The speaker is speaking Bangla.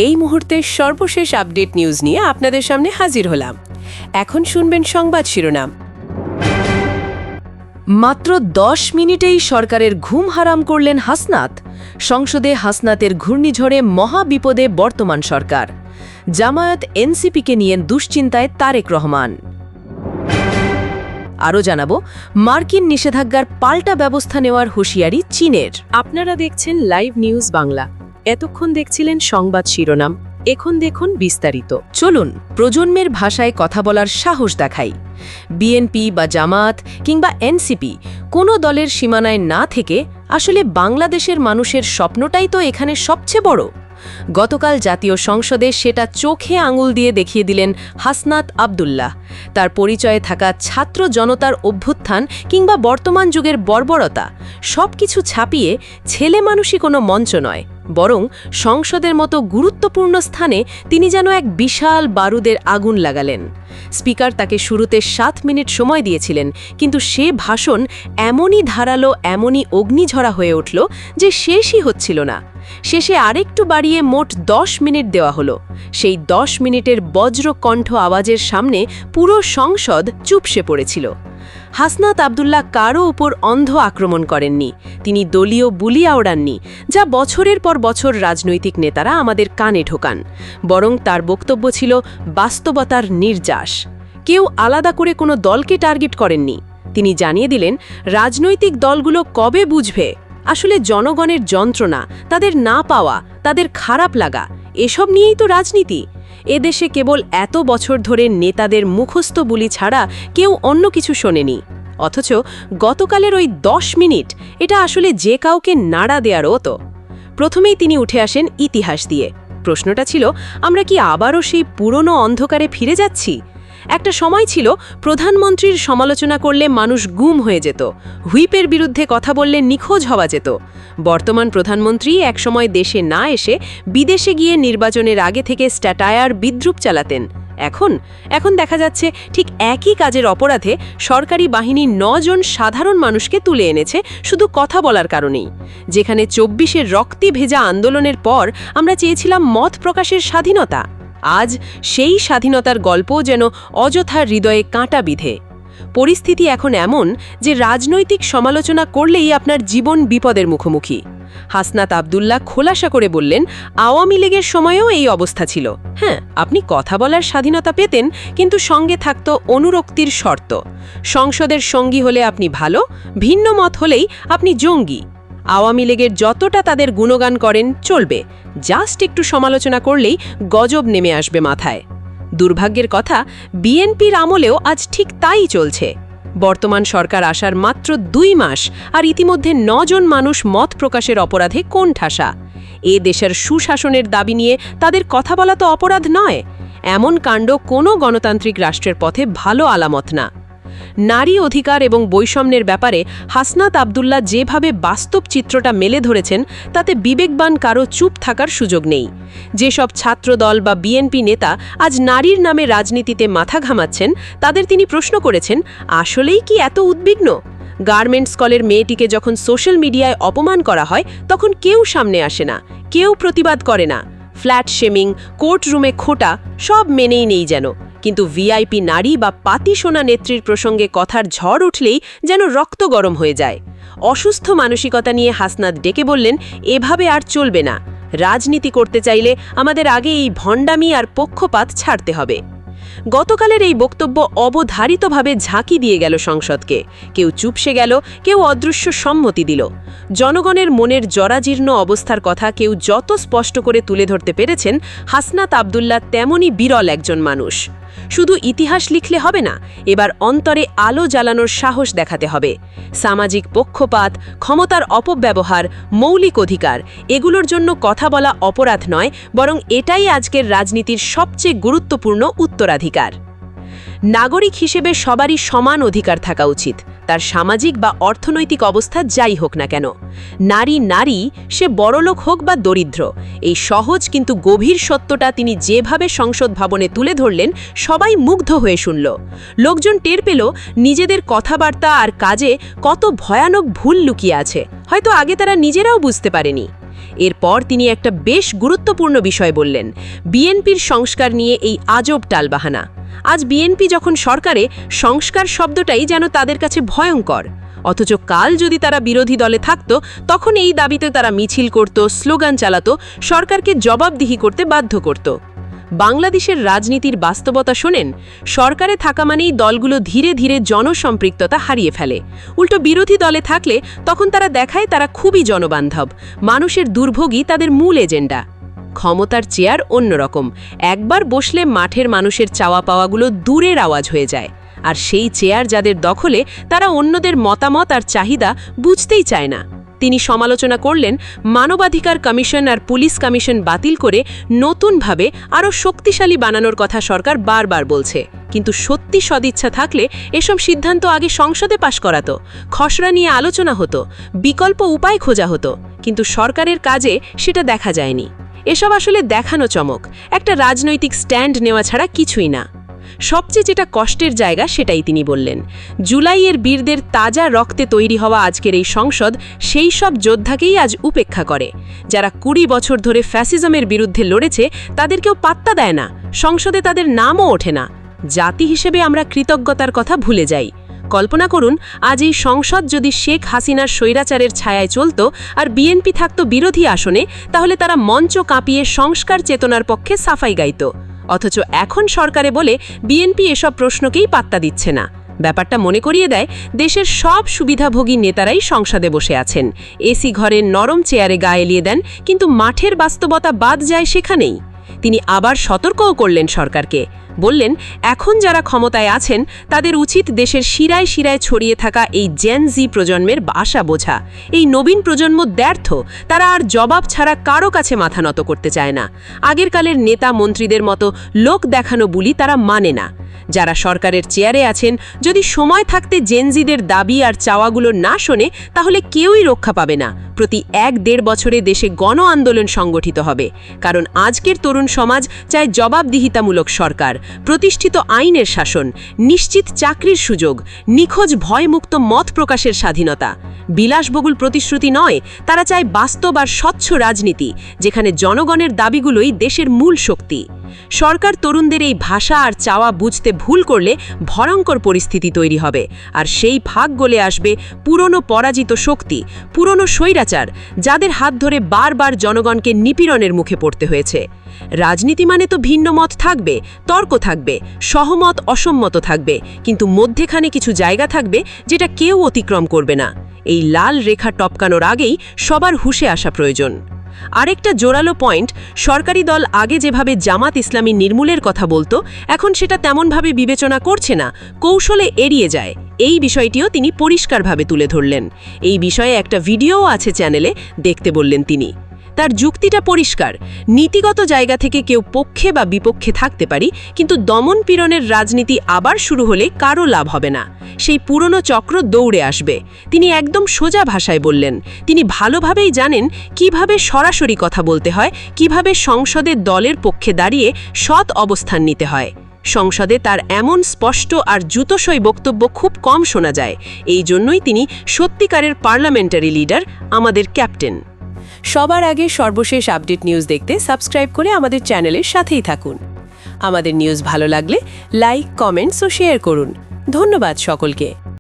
এই মুহূর্তের সর্বশেষ আপডেট নিউজ নিয়ে আপনাদের সামনে হাজির হলাম। এখন শুনবেন সংবাদ শিরোনাম। মাত্র 10 মিনিটেই সরকারের ঘুম হারাম করলেন হাসনাত। সংসদে হাসনাতের ঘূর্ণিঝড়ে মহা বিপদে বর্তমান সরকার। জামায়াত এনসিপিকে নিয়ে দুশ্চিন্তায় তারেক রহমান। আরও জানাবো, মার্কিন নিষেধাজ্ঞার পাল্টা ব্যবস্থা নেওয়ার হুঁশিয়ারি চীনের। আপনারা দেখছেন লাইভ নিউজ বাংলা। এতক্ষণ দেখছিলেন সংবাদ শিরোনাম, এখন দেখুন বিস্তারিত। চলুন প্রজন্মের ভাষায় কথা বলার সাহস দেখাই। বিএনপি বা জামায়াত কিংবা এনসিপি কোনো দলের সীমানায় না থেকে আসলে বাংলাদেশের মানুষের স্বপ্নটাই তো এখানে সবচেয়ে বড়। গতকাল জাতীয় সংসদে সেটা চোখে আঙুল দিয়ে দেখিয়ে দিলেন হাসনাত আব্দুল্লাহ। তার পরিচয়ে থাকা ছাত্র জনতার অভ্যুত্থান কিংবা বর্তমান যুগের বর্বরতা সবকিছু ছাপিয়ে ছেলে মানুষই কোনো মঞ্চ নয়, বরং সংসদের মতো গুরুত্বপূর্ণ স্থানে তিনি যেন এক বিশাল বারুদের আগুন লাগালেন। স্পিকার তাকে শুরুতে 7 মিনিট সময় দিয়েছিলেন, কিন্তু সে ভাষণ এমনই ধারালো, এমনই অগ্নিঝরা হয়ে উঠল যে শেষই হচ্ছিল না। শেষে আরেকটু বাড়িয়ে মোট 10 মিনিট দেওয়া হলো। সেই 10 মিনিটের বজ্রকণ্ঠ আওয়াজের সামনে পুরো সংসদ চুপসে পড়েছিল। হাসনাত আব্দুল্লাহ কারও উপর অন্ধ আক্রমণ করেননি, তিনি দলীয় বুলি আওড়াননি, যা বছরের পর বছর রাজনৈতিক নেতারা আমাদের কানে ঢোকান। বরং তার বক্তব্য ছিল বাস্তবতার নির্যাস। কেউ আলাদা করে কোনো দলকে টার্গেট করেননি। তিনি জানিয়ে দিলেন, রাজনৈতিক দলগুলো কবে বুঝবে আসলে জনগণের যন্ত্রণা, তাদের না পাওয়া, তাদের খারাপ লাগা, এসব নিয়েই তো রাজনীতি। এদেশে কেবল এত বছর ধরে নেতাদের মুখস্থ বুলি ছাড়া কেউ অন্য কিছু শোনেনি। অথচ গতকালের ওই 10 মিনিট এটা আসলে যে কাউকে নাড়া দেওয়ারও তো। প্রথমেই তিনি উঠে আসেন ইতিহাস দিয়ে। প্রশ্নটা ছিল, আমরা কি আবারও সেই পুরনো অন্ধকারে ফিরে যাচ্ছি? একটা সময় ছিল প্রধানমন্ত্রীর সমালোচনা করলে মানুষ গুম হয়ে যেত, হুইপের বিরুদ্ধে কথা বললে নিখোঁজ হওয়া যেত। বর্তমান প্রধানমন্ত্রী একসময় দেশে না এসে বিদেশে গিয়ে নির্বাচনের আগে থেকে স্ট্যাটায়ার বিদ্রুপ চালাতেন। এখন দেখা যাচ্ছে ঠিক একই কাজের অপরাধে সরকারি বাহিনী 9 জন সাধারণ মানুষকে তুলে এনেছে শুধু কথা বলার কারণেই। যেখানে 24-এর রক্তে ভেজা আন্দোলনের পর আমরা চেয়েছিলাম মত প্রকাশের স্বাধীনতা, আজ সেই স্বাধীনতার গল্প যেন অযথা হৃদয়ে কাঁটা বিধে। পরিস্থিতি এখন এমন যে রাজনৈতিক সমালোচনা করলেই আপনার জীবন বিপদের মুখোমুখি। হাসনাত আব্দুল্লাহ খোলাসা করে বললেন, আওয়ামী লীগের সময়েও এই অবস্থা ছিল। হ্যাঁ, আপনি কথা বলার স্বাধীনতা পেতেন, কিন্তু সঙ্গে থাকত অনুরক্তির শর্ত। সংসদের সঙ্গী হলে আপনি ভালো, ভিন্ন মত হলেই আপনি জঙ্গি। আওয়ামী লীগের যতটা তাদের গুণগান করেন চলবে, জাস্ট একটু সমালোচনা করলেই গজব নেমে আসবে মাথায়। দুর্ভাগ্যের কথা, বিএনপির আমলেও আজ ঠিক তাই চলছে। বর্তমান সরকার আসার মাত্র 2 মাস আর ইতিমধ্যে 9 জন মানুষ মত প্রকাশের অপরাধে কোণঠাসা। এ দেশের সুশাসনের দাবি নিয়ে তাদের কথা বলা তো অপরাধ নয়। এমন কাণ্ড কোনো গণতান্ত্রিক রাষ্ট্রের পথে ভালো আলামত না। নারী অধিকার এবং বৈষম্যের ব্যাপারে হাসনাত আব্দুল্লাহ যেভাবে বাস্তব চিত্রটা মেলে ধরেছেন, তাতে বিবেকবান কারো চুপ থাকার সুযোগ নেই। যেসব ছাত্রদল বা বিএনপি নেতা আজ নারীর নামে রাজনীতিতে মাথা ঘামাচ্ছেন, তাদের তিনি প্রশ্ন করেছেন, আসলেই কি এত উদ্বিগ্ন? গার্মেন্টস কলের মেয়েটিকে যখন সোশ্যাল মিডিয়ায় অপমান করা হয়, তখন কেউ সামনে আসে না, কেউ প্রতিবাদ করে না। ফ্ল্যাট শেমিং, কোর্টরুমে খোঁটা সব মেনেই নেই যেন। কিন্তু ভিআইপি নারী বা পাতিসোনা নেত্রীর প্রসঙ্গে কথার ঝড় উঠলেই যেন রক্ত গরম হয়ে যায়। অসুস্থ মানসিকতা নিয়ে হাসনাত ডেকে বললেন, এভাবে আর চলবে না। রাজনীতি করতে চাইলে আমাদের আগে এই ভণ্ডামি আর পক্ষপাত ছাড়তে হবে। গতকালের এই বক্তব্য অবধারিতভাবে ঝাঁকি দিয়ে গেল সংসদকে। কেউ চুপসে গেল, কেউ অদৃশ্য সম্মতি দিল। জনগণের মনের জরাজীর্ণ অবস্থার কথা কেউ যত স্পষ্ট করে তুলে ধরতে পেরেছেন, হাসনাত আব্দুল্লাহ তেমনই বিরল একজন মানুষ। শুধু ইতিহাস লিখলে হবে না, এবার অন্তরে আলো জ্বালানোর সাহস দেখাতে হবে। সামাজিক পক্ষপাত, ক্ষমতার অপব্যবহার, মৌলিক অধিকার, এগুলোর জন্য কথা বলা অপরাধ নয়, বরং এটাই আজকের রাজনীতির সবচেয়ে গুরুত্বপূর্ণ উত্তরাধিকার। নাগরিক হিসেবে সবারই সমান অধিকার থাকা উচিত, তার সামাজিক বা অর্থনৈতিক অবস্থা যাই হোক না কেন। নারী, সে বড়লোক হোক বা দরিদ্র, এই সহজ কিন্তু গভীর সত্যটা তিনি যেভাবে সংসদ ভবনে তুলে ধরলেন, সবাই মুগ্ধ হয়ে শুনল। লোকজন টের পেল নিজেদের কথাবার্তা আর কাজে কত ভয়ানক ভুল লুকিয়ে আছে, হয়তো আগে তারা নিজেরাও বুঝতে পারেনি। এরপর তিনি একটা বেশ গুরুত্বপূর্ণ বিষয় বললেন, বিএনপির সংস্কার নিয়ে এই আজব টালবাহানা। আজ বিএনপি যখন সরকারে, সংস্কার শব্দটাই যেন তাদের কাছে ভয়ঙ্কর। অথচ কাল যদি তারা বিরোধী দলে থাকত, তখন এই দাবিতে তারা মিছিল করত, স্লোগান চালাত, সরকারকে জবাবদিহি করতে বাধ্য করত। বাংলাদেশের রাজনীতির বাস্তবতা শোনেন, সরকারে থাকা মানেই দলগুলো ধীরে ধীরে জনসম্পৃক্ততা হারিয়ে ফেলে। উল্টো বিরোধী দলে থাকলে তখন তারা দেখায় তারা খুবই জনবান্ধব, মানুষের দুর্ভোগই তাদের মূল এজেন্ডা। ক্ষমতার চেয়ার অন্যরকম, একবার বসলে মাঠের মানুষের চাওয়া পাওয়াগুলো দূরের আওয়াজ হয়ে যায়। আর সেই চেয়ার যাদের দখলে, তারা অন্যদের মতামত আর চাহিদা বুঝতেই চায় না। তিনি সমালোচনা করলেন, মানবাধিকার কমিশন আর পুলিশ কমিশন বাতিল করে নতুনভাবে আরও শক্তিশালী বানানোর কথা সরকার বারবার বলছে। কিন্তু সত্যি সদিচ্ছা থাকলে এসব সিদ্ধান্ত আগে সংসদে পাশ করাতো, খসড়া নিয়ে আলোচনা হতো, বিকল্প উপায় খোঁজা হতো। কিন্তু সরকারের কাজে সেটা দেখা যায়নি। এসব আসলে দেখানো চমক, একটা রাজনৈতিক স্ট্যান্ড নেওয়া ছাড়া কিছুই না। সবচেয়ে যেটা কষ্টের জায়গা সেটাই তিনি বললেন, জুলাইয়ের বীরদের তাজা রক্তে তৈরি হওয়া আজকের এই সংসদ সেই সব যোদ্ধাকেই আজ উপেক্ষা করে। যারা 20 বছর ধরে ফ্যাসিজমের বিরুদ্ধে লড়েছে, তাদের কেউ পাত্তা দেয় না, সংসদে তাদের নামও ওঠে না। জাতি হিসেবে আমরা কৃতজ্ঞতার কথা ভুলে যাই। কল্পনা করুন, আজ এই সংসদ যদি শেখ হাসিনার স্বৈরাচারের ছায়ায় চলত আর বিএনপি থাকত বিরোধী আসনে, তাহলে তারা মঞ্চ কাঁপিয়ে সংস্কার চেতনার পক্ষে সাফাই গাইত। অথচ এখন সরকারে বলে বিএনপি এসব প্রশ্নকেই পাত্তা দিচ্ছে না। ব্যাপারটা মনে করিয়ে দেয়, দেশের সব সুবিধাভোগী নেতারাই সংসদে বসে আছেন, এসি ঘরের নরম চেয়ারে গা এলিয়ে দেন, কিন্তু মাঠের বাস্তবতা বাদ যায় সেখানেই। তিনি আবার সতর্কও করলেন সরকারকে, বললেন, এখন যারা ক্ষমতায় আছেন তাদের উচিত দেশের শিরায় শিরায় ছড়িয়ে থাকা এই জেন জি প্রজন্মের আশা বোঝা। এই নবীন প্রজন্ম ব্যর্থ, তারা আর জবাব ছাড়া কারো কাছে মাথা নত করতে চায় না। আগের কালের নেতা মন্ত্রীদের মতো লোক দেখানো বুলি তারা মানে না। যারা সরকারের চেয়ারে আছেন, যদি সময় থাকতে জেনজিদের দাবি আর চাওয়াগুলো না শোনে, তাহলে কেউই রক্ষা পাবে না। প্রতি 1-1.5 বছরে দেশে গণ আন্দোলন সংগঠিত হবে। কারণ আজকের তরুণ সমাজ চায় জবাবদিহিতামূলক সরকার, প্রতিষ্ঠিত আইনের শাসন, নিশ্চিত চাকরির সুযোগ, নিখোঁজ ভয়মুক্ত মত প্রকাশের স্বাধীনতা। বিলাসবহুল প্রতিশ্রুতি নয়, তারা চায় বাস্তব আর স্বচ্ছ রাজনীতি, যেখানে জনগণের দাবিগুলোই দেশের মূল শক্তি। সরকার তরুণদের এই ভাষা আর চাওয়া বুঝতে ভুল করলে ভয়ঙ্কর পরিস্থিতি তৈরি হবে। আর সেই ফাঁক গলে আসবে পুরনো পরাজিত শক্তি, পুরনো স্বৈরাচার, যাদের হাত ধরে বারবার জনগণকে নিপীড়নের মুখে পড়তে হয়েছে। রাজনীতি মানে তো ভিন্ন মত থাকবে, তর্ক থাকবে, সহমত অসম্মত থাকবে, কিন্তু মধ্যেখানে কিছু জায়গা থাকবে যেটা কেউ অতিক্রম করবে না। এই লাল রেখা টপকানোর আগেই সবার হুঁশে আসা প্রয়োজন। আরেকটা জোরালো পয়েন্ট, সরকারি দল আগে যেভাবে জামাত ইসলামী নির্মূলের কথা বলতো, এখন সেটা তেমনভাবে বিবেচনা করছে না, কৌশলে এড়িয়ে যায়। এই বিষয়টিও তিনি পরিষ্কারভাবে তুলে ধরলেন। এই বিষয়ে একটা ভিডিওও আছে চ্যানেলে, দেখতে বললেন তিনি। তার যুক্তিটা পরিষ্কার, নীতিগত জায়গা থেকে কেউ পক্ষে বা বিপক্ষে থাকতে পারি, কিন্তু দমন পীড়নের রাজনীতি আবার শুরু হলে কারো লাভ হবে না। সেই পুরনো চক্র দৌড়ে আসবে। তিনি একদম সোজা ভাষায় বললেন, তিনি ভালোভাবেই জানেন কিভাবে সরাসরি কথা বলতে হয়, কিভাবে সংসদে দলের পক্ষে দাঁড়িয়ে সৎ অবস্থান নিতে হয়। সংসদে তার এমন স্পষ্ট আর জুতোসই বক্তব্য খুব কম শোনা যায়। এই জন্যই তিনি সত্যিকারের পার্লামেন্টারি লিডার, আমাদের ক্যাপ্টেন। সবার আগে সর্বশেষ আপডেট নিউজ দেখতে সাবস্ক্রাইব করে আমাদের চ্যানেলের সাথেই থাকুন। আমাদের নিউজ ভালো লাগলে লাইক, কমেন্টস ও শেয়ার করুন। ধন্যবাদ সকলকে।